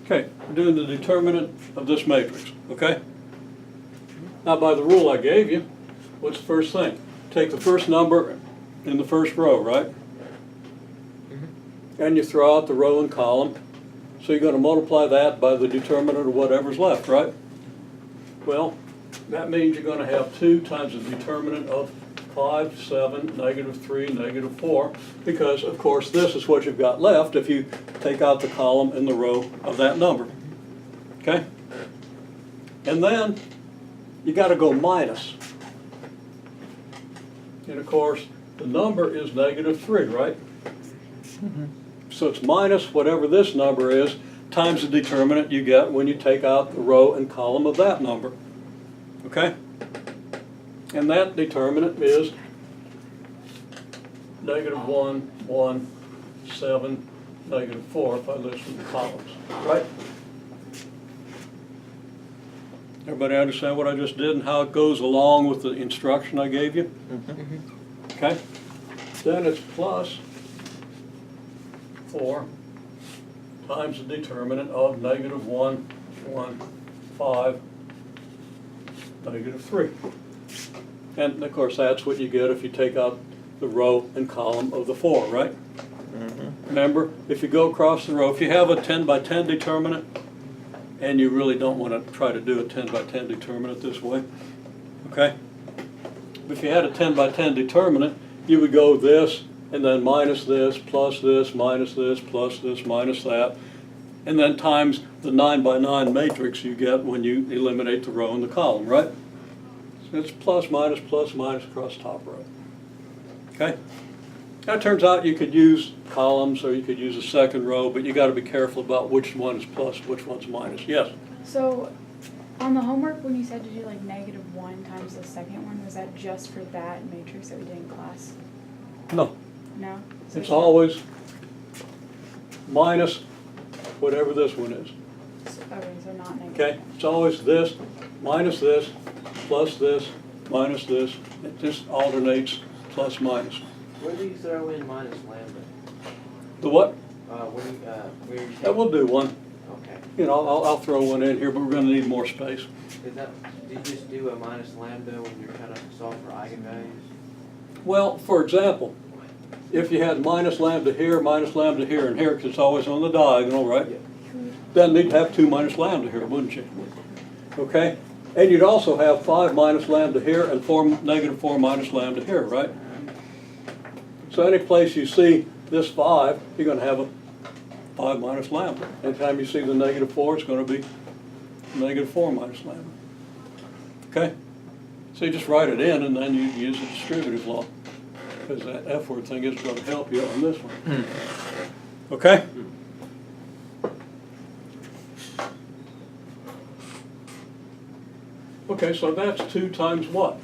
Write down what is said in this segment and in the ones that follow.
Okay, we're doing the determinant of this matrix, okay? Now by the rule I gave you, what's the first thing? Take the first number in the first row, right? And you throw out the row and column. So you're going to multiply that by the determinant of whatever's left, right? Well, that means you're going to have 2 times the determinant of 5, 7, -3, -4, because of course this is what you've got left if you take out the column and the row of that number. Okay? And then you got to go minus. And of course the number is -3, right? So it's minus whatever this number is times the determinant you get when you take out the row and column of that number. Okay? And that determinant is -1, 1, 7, -4 if I list the columns. Right? Everybody understand what I just did and how it goes along with the instruction I gave you? Okay? Then it's plus 4 times the determinant of -1, 1, 5, -3. And of course that's what you get if you take out the row and column of the 4, right? Remember, if you go across the row, if you have a 10 by 10 determinant, and you really don't want to try to do a 10 by 10 determinant this way, okay? If you had a 10 by 10 determinant, you would go this, and then minus this, plus this, minus this, plus this, minus that, and then times the 9 by 9 matrix you get when you eliminate the row and the column, right? So it's plus, minus across top row. Okay? Now it turns out you could use columns or you could use a second row, but you got to be careful about which one is plus, which one's minus. Yes? So on the homework, when you said to do like -1 times the second one, was that just for that matrix that we did in class? No. No? So It's always minus whatever this one is. Okay, so not negative. Okay? It's always this, minus this, plus this, minus this. It just alternates plus, minus. Where do you throw in minus lambda? The what? Where you That will do one. Okay. You know, I'll throw one in here, but we're going to need more space. Do you just do a minus lambda when you're trying to solve for eigenvalues? Well, for example, if you had minus lambda here, and here, because it's always on the diagonal, right? Yeah. Then you'd have 2 minus lambda here, wouldn't you? Okay? And you'd also have 5 minus lambda here and -4 minus lambda here, right? So any place you see this 5, you're going to have a 5 minus lambda. Anytime you see the -4, it's going to be -4 minus lambda. Okay? So you just write it in and then you use the distributive law, because that F word thing is going to help you on this one. Okay? Okay, so that's 2 times what?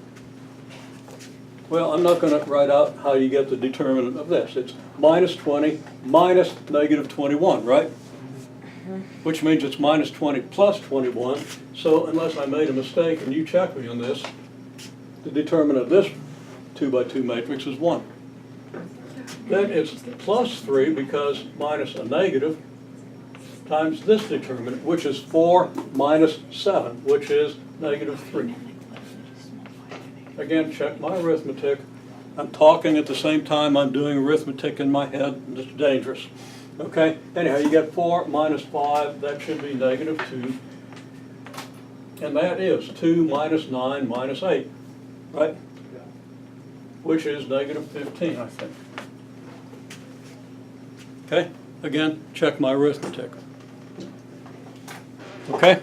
Well, I'm not going to write out how you get the determinant of this. It's -20 minus -21, right? Which means it's -20 plus 21. So unless I made a mistake, and you check me on this, the determinant of this 2 by 2 matrix is 1. Then it's plus 3 because minus a negative times this determinant, which is 4 minus 7, which is -3. Again, check my arithmetic. I'm talking at the same time I'm doing arithmetic in my head, and it's dangerous. Okay? Anyhow, you get 4 minus 5, that should be -2. And that is 2 minus 9 minus 8, right? Which is -15, I think. Okay? Again, check my arithmetic. Okay?